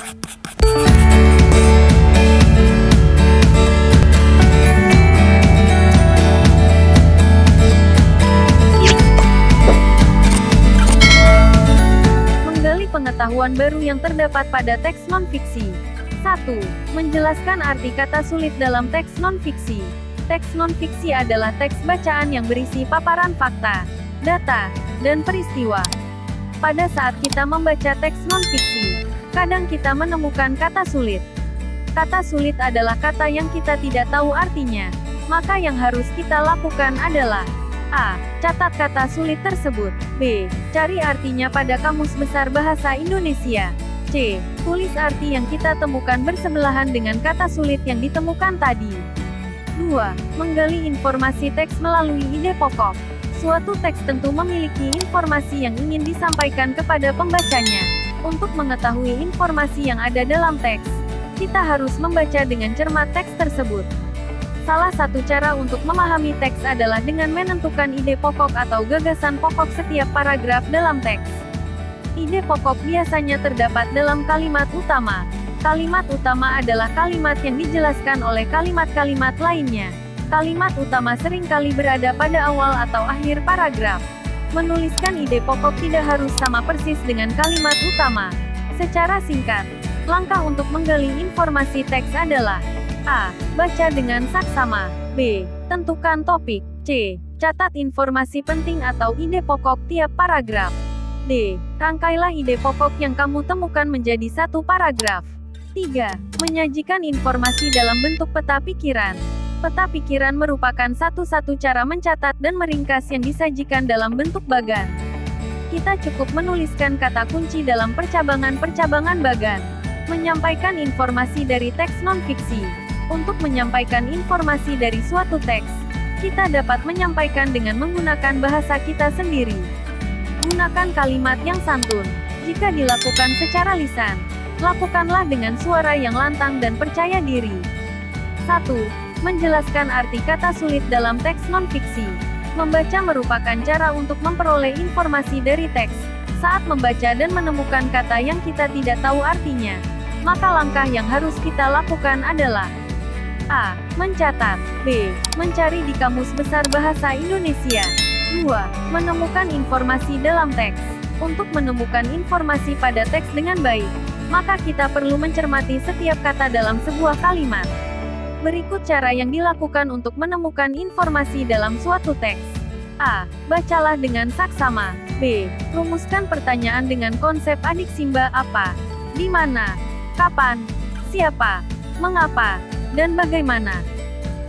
Menggali pengetahuan baru yang terdapat pada teks non-fiksi. 1. Menjelaskan arti kata sulit dalam teks non-fiksi. Teks non-fiksi adalah teks bacaan yang berisi paparan fakta, data, dan peristiwa. Pada saat kita membaca teks non-fiksi, kadang kita menemukan kata sulit. Kata sulit adalah kata yang kita tidak tahu artinya. Maka yang harus kita lakukan adalah A. Catat kata sulit tersebut. B. Cari artinya pada Kamus Besar Bahasa Indonesia. C. Tulis arti yang kita temukan bersebelahan dengan kata sulit yang ditemukan tadi. 2. Menggali informasi teks melalui ide pokok. Suatu teks tentu memiliki informasi yang ingin disampaikan kepada pembacanya. Untuk mengetahui informasi yang ada dalam teks, kita harus membaca dengan cermat teks tersebut. Salah satu cara untuk memahami teks adalah dengan menentukan ide pokok atau gagasan pokok setiap paragraf dalam teks. Ide pokok biasanya terdapat dalam kalimat utama. Kalimat utama adalah kalimat yang dijelaskan oleh kalimat-kalimat lainnya. Kalimat utama seringkali berada pada awal atau akhir paragraf. Menuliskan ide pokok tidak harus sama persis dengan kalimat utama. Secara singkat, langkah untuk menggali informasi teks adalah A. Baca dengan saksama. B. Tentukan topik. C. Catat informasi penting atau ide pokok tiap paragraf. D. Rangkailah ide pokok yang kamu temukan menjadi satu paragraf. 3. Menyajikan informasi dalam bentuk peta pikiran. Peta pikiran merupakan satu-satu cara mencatat dan meringkas yang disajikan dalam bentuk bagan. Kita cukup menuliskan kata kunci dalam percabangan-percabangan bagan. Menyampaikan informasi dari teks non-fiksi. Untuk menyampaikan informasi dari suatu teks, kita dapat menyampaikan dengan menggunakan bahasa kita sendiri. Gunakan kalimat yang santun. Jika dilakukan secara lisan, lakukanlah dengan suara yang lantang dan percaya diri. 1. Menjelaskan arti kata sulit dalam teks non-fiksi. Membaca merupakan cara untuk memperoleh informasi dari teks. Saat membaca dan menemukan kata yang kita tidak tahu artinya, maka langkah yang harus kita lakukan adalah A. Mencatat. B. Mencari di Kamus Besar Bahasa Indonesia. 2. Menemukan informasi dalam teks. Untuk menemukan informasi pada teks dengan baik, maka kita perlu mencermati setiap kata dalam sebuah kalimat. Berikut cara yang dilakukan untuk menemukan informasi dalam suatu teks. A. Bacalah dengan saksama. B. Rumuskan pertanyaan dengan konsep adik simba apa, di mana, kapan, siapa, mengapa, dan bagaimana.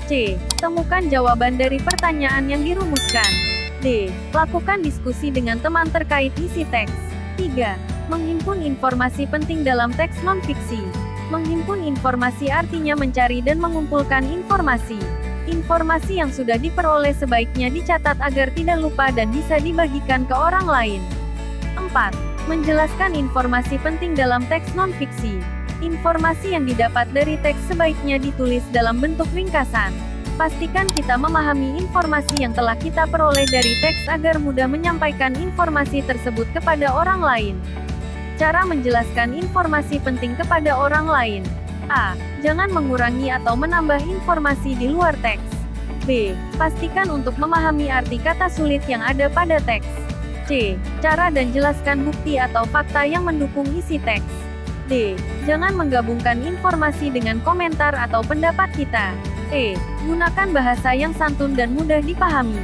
C. Temukan jawaban dari pertanyaan yang dirumuskan. D. Lakukan diskusi dengan teman terkait isi teks. 3. Menghimpun informasi penting dalam teks non-fiksi. Menghimpun informasi artinya mencari dan mengumpulkan informasi. Informasi yang sudah diperoleh sebaiknya dicatat agar tidak lupa dan bisa dibagikan ke orang lain. 4. Menjelaskan informasi penting dalam teks non-fiksi. Informasi yang didapat dari teks sebaiknya ditulis dalam bentuk ringkasan. Pastikan kita memahami informasi yang telah kita peroleh dari teks agar mudah menyampaikan informasi tersebut kepada orang lain. Cara menjelaskan informasi penting kepada orang lain. A. Jangan mengurangi atau menambah informasi di luar teks. B. Pastikan untuk memahami arti kata sulit yang ada pada teks. C. Cara dan jelaskan bukti atau fakta yang mendukung isi teks. D. Jangan menggabungkan informasi dengan komentar atau pendapat kita. E. Gunakan bahasa yang santun dan mudah dipahami.